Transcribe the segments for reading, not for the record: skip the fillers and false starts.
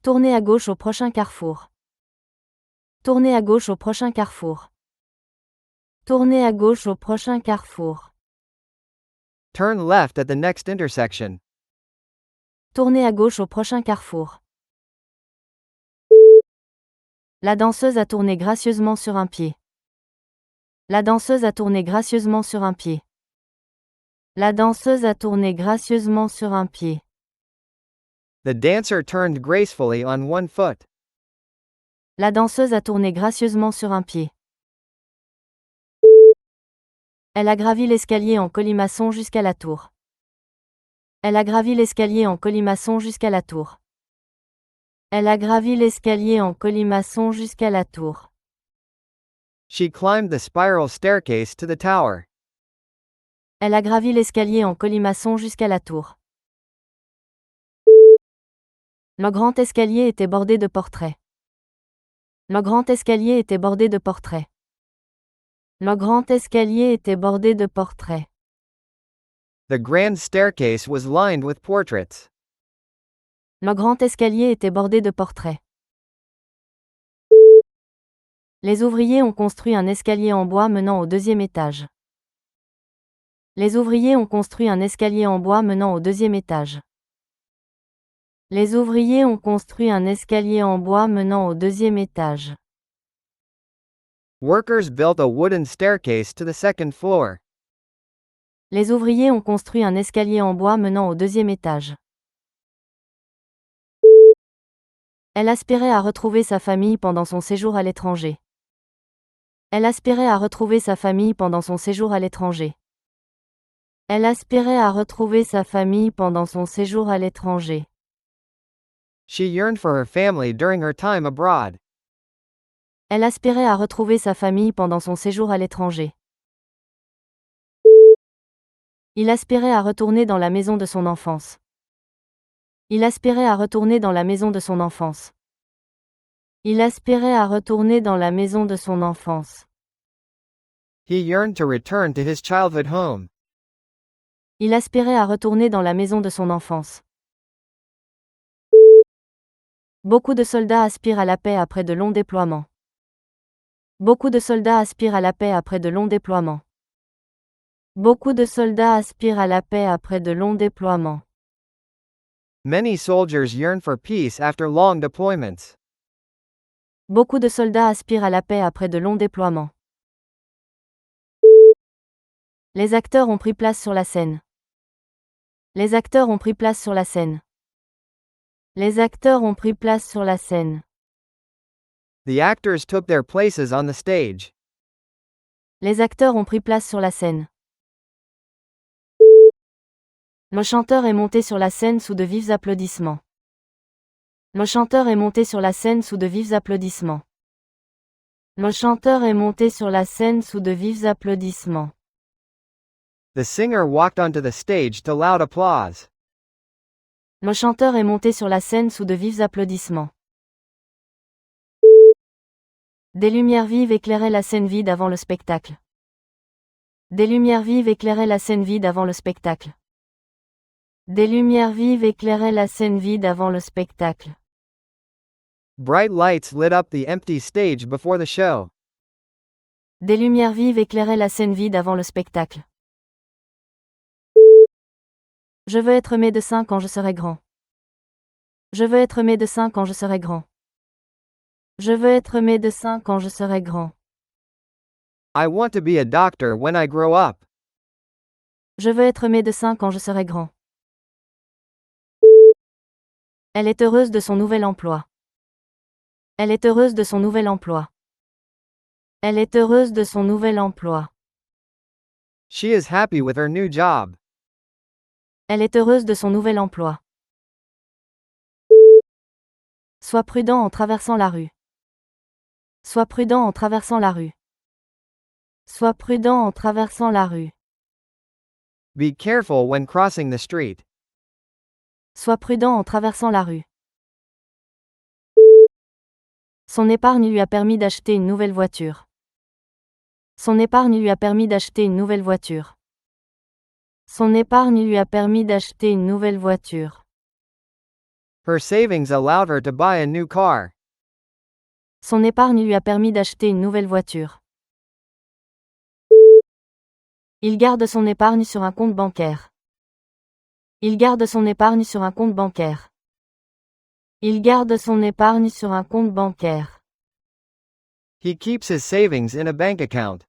Tournez à gauche au prochain carrefour. Tournez à gauche au prochain carrefour. Tournez à gauche au prochain carrefour. Turn left at the next intersection. Tournez à gauche au prochain carrefour. La danseuse a tourné gracieusement sur un pied. La danseuse a tourné gracieusement sur un pied. La danseuse a tourné gracieusement sur un pied. The dancer turned gracefully on one foot. La danseuse a tourné gracieusement sur un pied. Elle a gravi l'escalier en colimaçon jusqu'à la tour. Elle a gravi l'escalier en colimaçon jusqu'à la tour. Elle a gravi l'escalier en colimaçon jusqu'à la tour. She climbed the spiral staircase to the tower. Elle a gravi l'escalier en colimaçon jusqu'à la tour. Le grand escalier était bordé de portraits. Le grand escalier était bordé de portraits. Le grand escalier était bordé de portraits. The grand staircase was lined with portraits. Le grand escalier était bordé de portraits. Les ouvriers ont construit un escalier en bois menant au deuxième étage. Les ouvriers ont construit un escalier en bois menant au deuxième étage. Les ouvriers ont construit un escalier en bois menant au deuxième étage. Workers built a wooden staircase to the second floor. Les ouvriers ont construit un escalier en bois menant au deuxième étage. Elle aspirait à retrouver sa famille pendant son séjour à l'étranger. Elle aspirait à retrouver sa famille pendant son séjour à l'étranger. Elle aspirait à retrouver sa famille pendant son séjour à l'étranger. She yearned for her family during her time abroad. Elle aspirait à retrouver sa famille pendant son séjour à l'étranger. Il aspirait à retourner dans la maison de son enfance. Il aspirait à retourner dans la maison de son enfance. Il aspirait à retourner dans la maison de son enfance. He yearned to return to his childhood home. Il aspirait à retourner dans la maison de son enfance. Beaucoup de soldats aspirent à la paix après de longs déploiements. Beaucoup de soldats aspirent à la paix après de longs déploiements. Beaucoup de soldats aspirent à la paix après de longs déploiements. Many soldiers yearn for peace after long deployments. Beaucoup de soldats aspirent à la paix après de longs déploiements. Les acteurs ont pris place sur la scène. Les acteurs ont pris place sur la scène. Les acteurs ont pris place sur la scène. The actors took their places on the stage. Les acteurs ont pris place sur la scène. Le chanteur est monté sur la scène sous de vifs applaudissements. Le chanteur est monté sur la scène sous de vifs applaudissements. Le chanteur est monté sur la scène sous de vifs applaudissements. The singer walked onto the stage to loud applause. Le chanteur est monté sur la scène sous de vifs applaudissements. Des lumières vives éclairaient la scène vide avant le spectacle. Des lumières vives éclairaient la scène vide avant le spectacle. Des lumières vives éclairaient la scène vide avant le spectacle. Bright lights lit up the empty stage before the show. Des lumières vives éclairaient la scène vide avant le spectacle. Je veux être médecin quand je serai grand. Je veux être médecin quand je serai grand. Je veux être médecin quand je serai grand. I want to be a doctor when I grow up. Je veux être médecin quand je serai grand. Elle est heureuse de son nouvel emploi. Elle est heureuse de son nouvel emploi. Elle est heureuse de son nouvel emploi. She is happy with her new job. Elle est heureuse de son nouvel emploi. Sois prudent en traversant la rue. Sois prudent en traversant la rue. Sois prudent en traversant la rue. Be careful when crossing the street. Sois prudent en traversant la rue. Son épargne lui a permis d'acheter une nouvelle voiture. Son épargne lui a permis d'acheter une nouvelle voiture. Son épargne lui a permis d'acheter une nouvelle voiture. Her savings allowed her to buy a new car. Son épargne lui a permis d'acheter une nouvelle voiture. Il garde son épargne sur un compte bancaire. Il garde son épargne sur un compte bancaire. Il garde son épargne sur un compte bancaire. He keeps his savings in a bank account.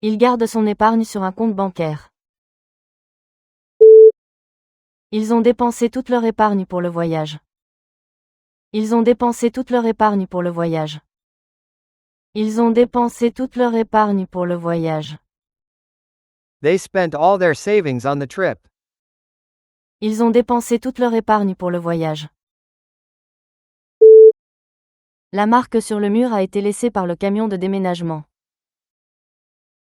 Il garde son épargne sur un compte bancaire. Ils ont dépensé toute leur épargne pour le voyage. Ils ont dépensé toute leur épargne pour le voyage. Ils ont dépensé toute leur épargne pour le voyage. They spent all their savings on the trip. Ils ont dépensé toute leur épargne pour le voyage. La marque sur le mur a été laissée par le camion de déménagement.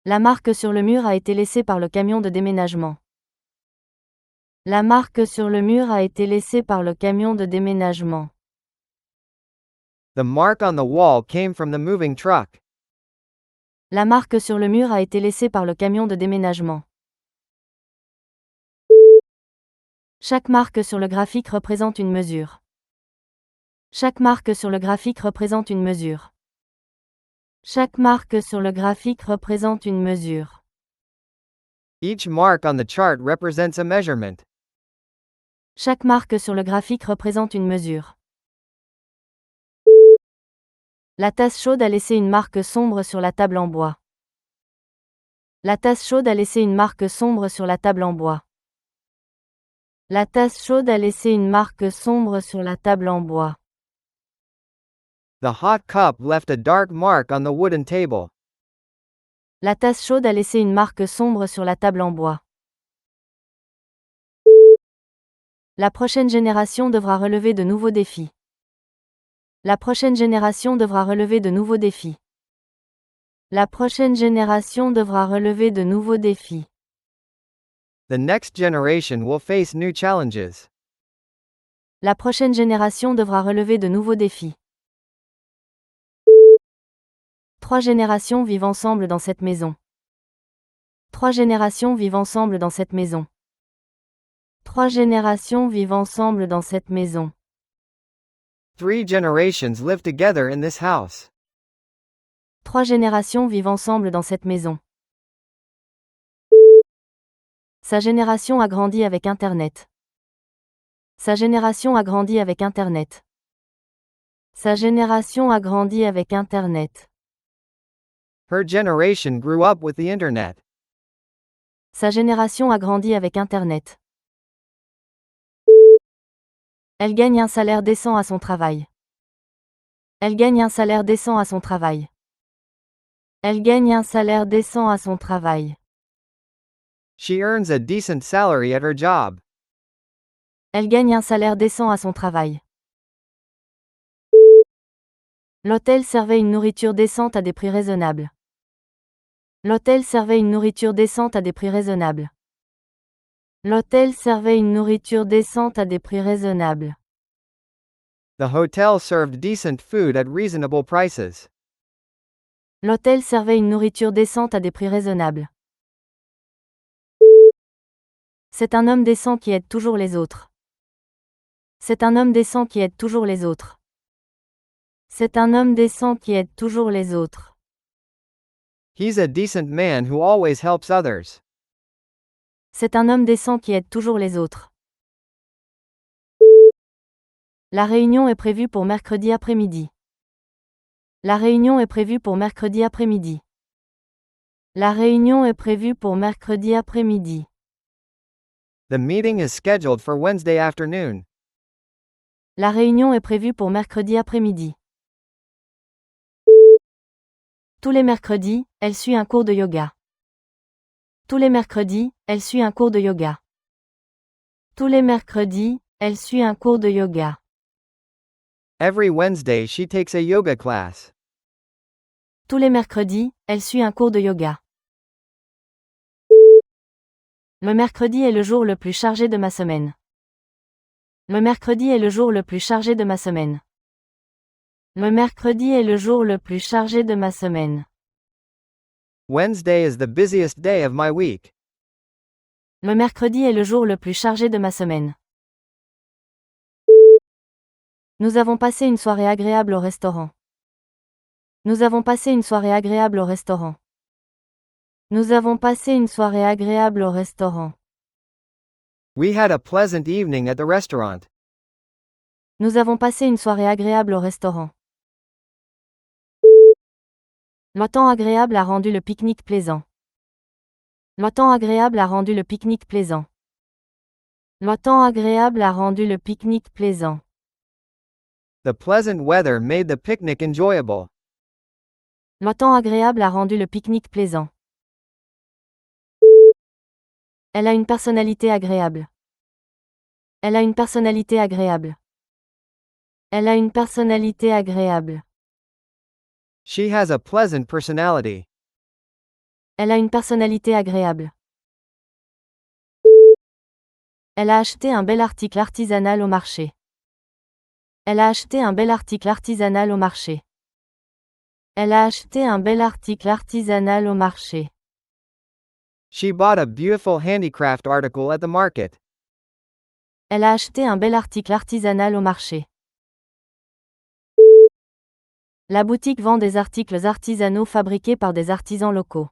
La marque sur le mur a été laissée par le camion de déménagement. La marque sur le mur a été laissée par le camion de déménagement. The mark on the wall came from the moving truck. La marque sur le mur a été laissée par le camion de déménagement. Chaque marque sur le graphique représente une mesure. Chaque marque sur le graphique représente une mesure. Chaque marque sur le graphique représente une mesure. Each mark on the chart represents a measurement. Chaque marque sur le graphique représente une mesure. La tasse chaude a laissé une marque sombre sur la table en bois. La tasse chaude a laissé une marque sombre sur la table en bois. La tasse chaude a laissé une marque sombre sur la table en bois. The hot cup left a dark mark on the wooden table. La tasse chaude a laissé une marque sombre sur la table en bois. La prochaine génération devra relever de nouveaux défis. La prochaine génération devra relever de nouveaux défis. La prochaine génération devra relever de nouveaux défis. The next generation will face new challenges. La prochaine génération devra relever de nouveaux défis. 3 générations vivent ensemble dans cette maison. 3 générations vivent ensemble dans cette maison. 3 générations vivent ensemble dans cette maison. 3 generations live together in this house. 3 générations vivent ensemble dans cette maison. Sa génération a grandi avec Internet. Sa génération a grandi avec Internet. Sa génération a grandi avec Internet. Her generation grew up with the internet. Sa génération a grandi avec Internet. Elle gagne un salaire décent à son travail. Elle gagne un salaire décent à son travail. Elle gagne un salaire décent à son travail. She earns a decent salary at her job. Elle gagne un salaire décent à son travail. L'hôtel servait une nourriture décente à des prix raisonnables. L'hôtel servait une nourriture décente à des prix raisonnables. L'hôtel servait une nourriture décente à des prix raisonnables. The hotel served decent food at reasonable prices. L'hôtel servait une nourriture décente à des prix raisonnables. C'est un homme décent qui aide toujours les autres. C'est un homme décent qui aide toujours les autres. C'est un homme décent qui aide toujours les autres. He's a decent man who always helps others. C'est un homme décent qui aide toujours les autres. La réunion est prévue pour mercredi après-midi. La réunion est prévue pour mercredi après-midi. La réunion est prévue pour mercredi après-midi. The meeting is scheduled for Wednesday afternoon. La réunion est prévue pour mercredi après-midi. Tous les mercredis, elle suit un cours de yoga. Tous les mercredis, elle suit un cours de yoga. Tous les mercredis, elle suit un cours de yoga. Every Wednesday she takes a yoga class. Tous les mercredis, elle suit un cours de yoga. Le mercredi est le jour le plus chargé de ma semaine. Le mercredi est le jour le plus chargé de ma semaine. Le mercredi est le jour le plus chargé de ma semaine. Wednesday is the busiest day of my week. Le mercredi est le jour le plus chargé de ma semaine. Nous avons passé une soirée agréable au restaurant. Nous avons passé une soirée agréable au restaurant. Nous avons passé une soirée agréable au restaurant. We had a pleasant evening at the restaurant. Nous avons passé une soirée agréable au restaurant. Le temps agréable a rendu le pique-nique plaisant. Le temps agréable a rendu le pique-nique plaisant. Le temps agréable a rendu le pique-nique plaisant. The pleasant weather made the picnic enjoyable. Le temps agréable a rendu le pique-nique plaisant. Elle a une personnalité agréable. Elle a une personnalité agréable. Elle a une personnalité agréable. She has a pleasant personality. Elle a une personnalité agréable. Elle a acheté un bel article artisanal au marché. Elle a acheté un bel article artisanal au marché. Elle a acheté un bel article artisanal au marché. She bought a beautiful handicraft article at the market. Elle a acheté un bel article artisanal au marché. La boutique vend des articles artisanaux fabriqués par des artisans locaux.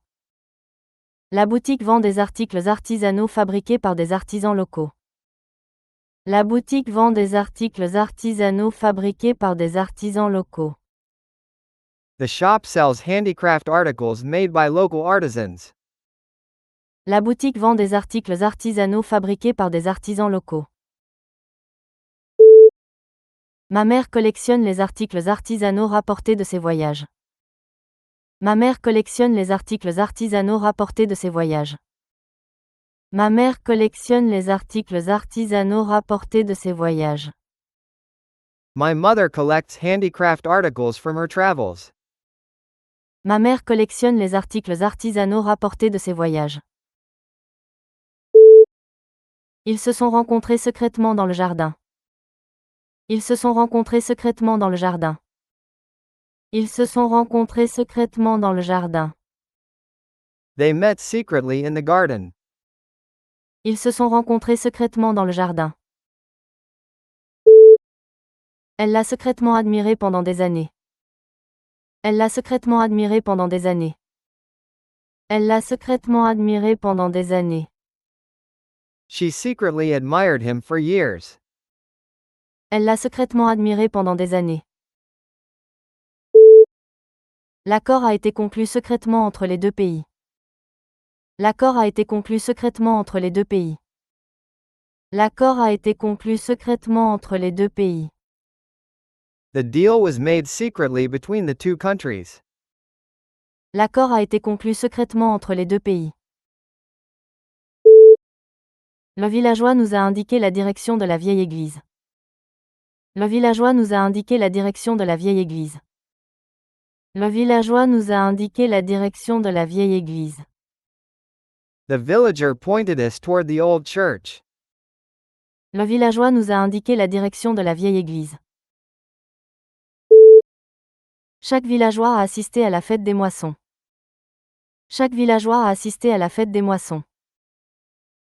La boutique vend des articles artisanaux fabriqués par des artisans locaux. La boutique vend des articles artisanaux fabriqués par des artisans locaux. The shop sells handicraft articles made by local artisans. La boutique vend des articles artisanaux fabriqués par des artisans locaux. Ma mère collectionne les articles artisanaux rapportés de ses voyages. Ma mère collectionne les articles artisanaux rapportés de ses voyages. Ma mère collectionne les articles artisanaux rapportés de ses voyages. My mother collects handicraft articles from her travels. Ma mère collectionne les articles artisanaux rapportés de ses voyages. Ils se sont rencontrés secrètement dans le jardin. Ils se sont rencontrés secrètement dans le jardin. Ils se sont rencontrés secrètement dans le jardin. They met secretly in the garden. Ils se sont rencontrés secrètement dans le jardin. Elle l'a secrètement admiré pendant des années. Elle l'a secrètement admiré pendant des années. Elle l'a secrètement admiré pendant des années. She secretly admired him for years. Elle l'a secrètement admiré pendant des années. L'accord a été conclu secrètement entre les deux pays. L'accord a été conclu secrètement entre les deux pays. L'accord a été conclu secrètement entre les deux pays. The deal was made secretly between the two countries. L'accord a été conclu secrètement entre les deux pays. Le villageois nous a indiqué la direction de la vieille église. Le villageois nous a indiqué la direction de la vieille église. Le villageois nous a indiqué la direction de la vieille église. The villager pointed us toward the old church. Le villageois nous a indiqué la direction de la vieille église. Chaque villageois a assisté à la fête des moissons. Chaque villageois a assisté à la fête des moissons.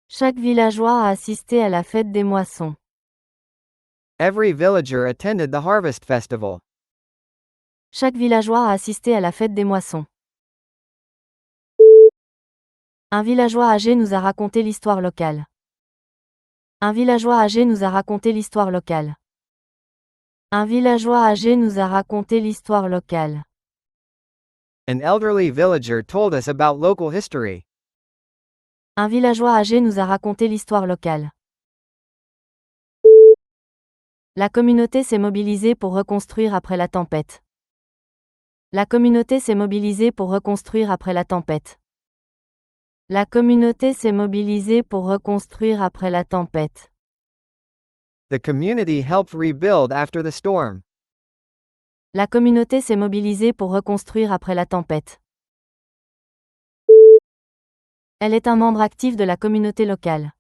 Chaque villageois a assisté à la fête des moissons. Every villager attended the harvest festival. Chaque villageois a assisté à la fête des moissons. Un villageois âgé nous a raconté l'histoire locale. Un villageois âgé nous a raconté l'histoire locale. Un villageois âgé nous a raconté l'histoire locale. An elderly villager told us about local history. Un villageois âgé nous a raconté l'histoire locale. La communauté s'est mobilisée pour reconstruire après la tempête. La communauté s'est mobilisée pour reconstruire après la tempête. La communauté s'est mobilisée pour reconstruire après la tempête. The community helped rebuild after the storm. La communauté s'est mobilisée pour reconstruire après la tempête. Elle est un membre actif de la communauté locale.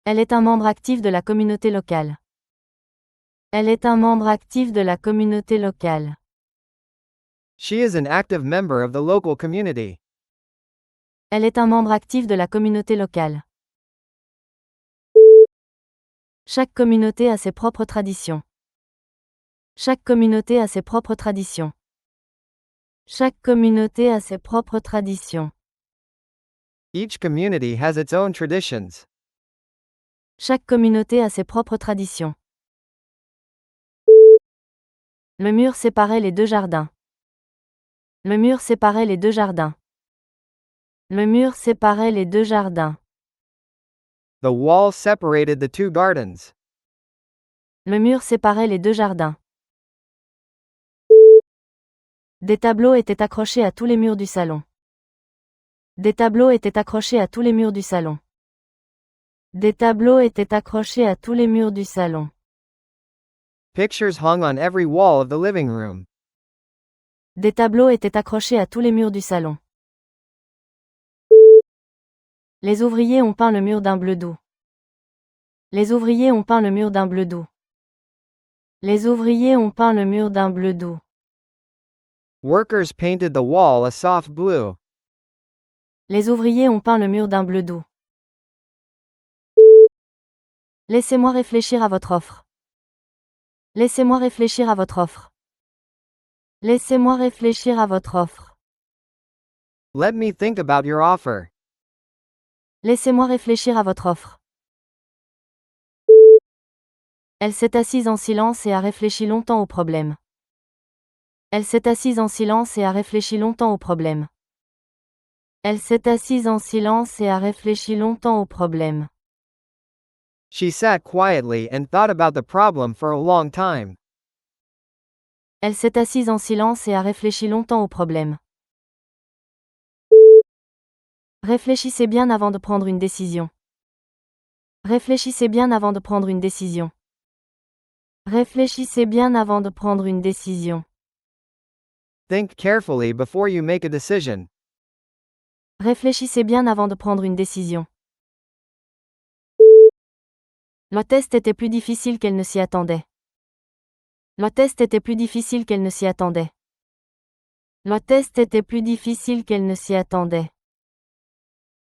Elle est un membre actif de la communauté locale. Elle est un membre actif de la communauté locale. She is an active member of the local community. Elle est un membre actif de la communauté locale. Chaque communauté a ses propres traditions. Chaque communauté a ses propres traditions. Chaque communauté a ses propres traditions. Each community has its own traditions. Chaque communauté a ses propres traditions. Le mur séparait les deux jardins. Le mur séparait les deux jardins. Le mur séparait les deux jardins. The wall separated the two gardens. Le mur séparait les deux jardins. Des tableaux étaient accrochés à tous les murs du salon. Des tableaux étaient accrochés à tous les murs du salon. Des tableaux étaient accrochés à tous les murs du salon. Pictures hung on every wall of the living room. Des tableaux étaient accrochés à tous les murs du salon. Les ouvriers ont peint le mur d'un bleu doux. Les ouvriers ont peint le mur d'un bleu doux. Les ouvriers ont peint le mur d'un bleu doux. Workers painted the wall a soft blue. Les ouvriers ont peint le mur d'un bleu doux. Laissez-moi réfléchir à votre offre. Laissez-moi réfléchir à votre offre. Laissez-moi réfléchir à votre offre. Let me think about your offer. Laissez-moi réfléchir à votre offre. Elle s'est assise en silence et a réfléchi longtemps au problème. Elle s'est assise en silence et a réfléchi longtemps au problème. Elle s'est assise en silence et a réfléchi longtemps au problème. She sat quietly and thought about the problem for a long time. Elle s'est assise en silence et a réfléchi longtemps au problème. Réfléchissez bien avant de prendre une décision. Réfléchissez bien avant de prendre une décision. Réfléchissez bien avant de prendre une décision. Think carefully before you make a decision. Réfléchissez bien avant de prendre une décision. Le test était plus difficile qu'elle ne s'y attendait. Le test était plus difficile qu'elle ne s'y attendait. Le test était plus difficile qu'elle ne s'y attendait.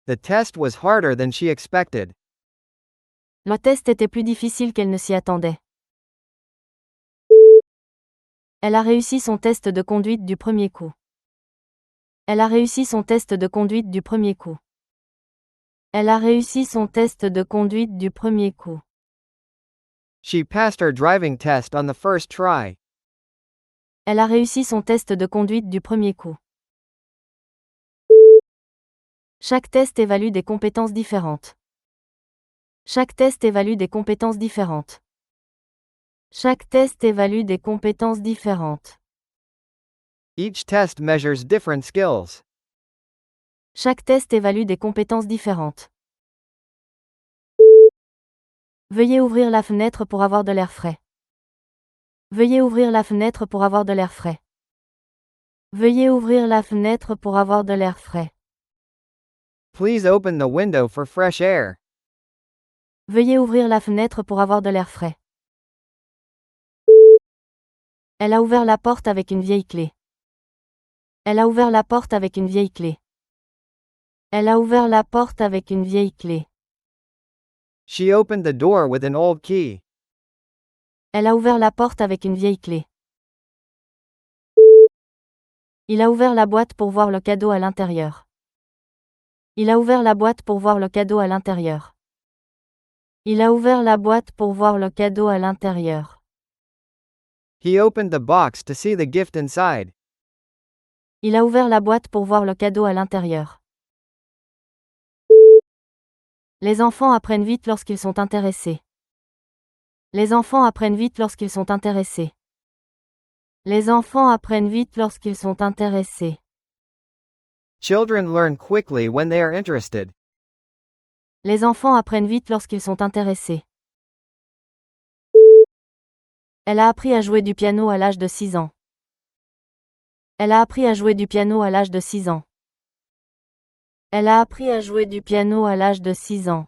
The test was harder than she expected. Le test était plus difficile qu'elle ne s'y attendait. Elle a réussi son test de conduite du premier coup. Elle a réussi son test de conduite du premier coup. Elle a réussi son test de conduite du premier coup. She passed her driving test on the first try. Elle a réussi son test de conduite du premier coup. Chaque test évalue des compétences différentes. Chaque test évalue des compétences différentes. Chaque test évalue des compétences différentes. Each test measures different skills. Chaque test évalue des compétences différentes. Veuillez ouvrir la fenêtre pour avoir de l'air frais. Veuillez ouvrir la fenêtre pour avoir de l'air frais. Veuillez ouvrir la fenêtre pour avoir de l'air frais. Please open the window for fresh air. Veuillez ouvrir la fenêtre pour avoir de l'air frais. Elle a ouvert la porte avec une vieille clé. Elle a ouvert la porte avec une vieille clé. Elle a ouvert la porte avec une vieille clé. She opened the door with an old key. Elle a ouvert la porte avec une vieille clé. Il a ouvert la boîte pour voir le cadeau à l'intérieur. Il a ouvert la boîte pour voir le cadeau à l'intérieur. Il a ouvert la boîte pour voir le cadeau à l'intérieur. He opened the box to see the gift inside. Il a ouvert la boîte pour voir le cadeau à l'intérieur. Les enfants apprennent vite lorsqu'ils sont intéressés. Les enfants apprennent vite lorsqu'ils sont intéressés. Les enfants apprennent vite lorsqu'ils sont intéressés. Children learn quickly when they are interested. Les enfants apprennent vite lorsqu'ils sont intéressés. Elle a appris à jouer du piano à l'âge de 6 ans. Elle a appris à jouer du piano à l'âge de 6 ans. Elle a appris à jouer du piano à l'âge de 6 ans.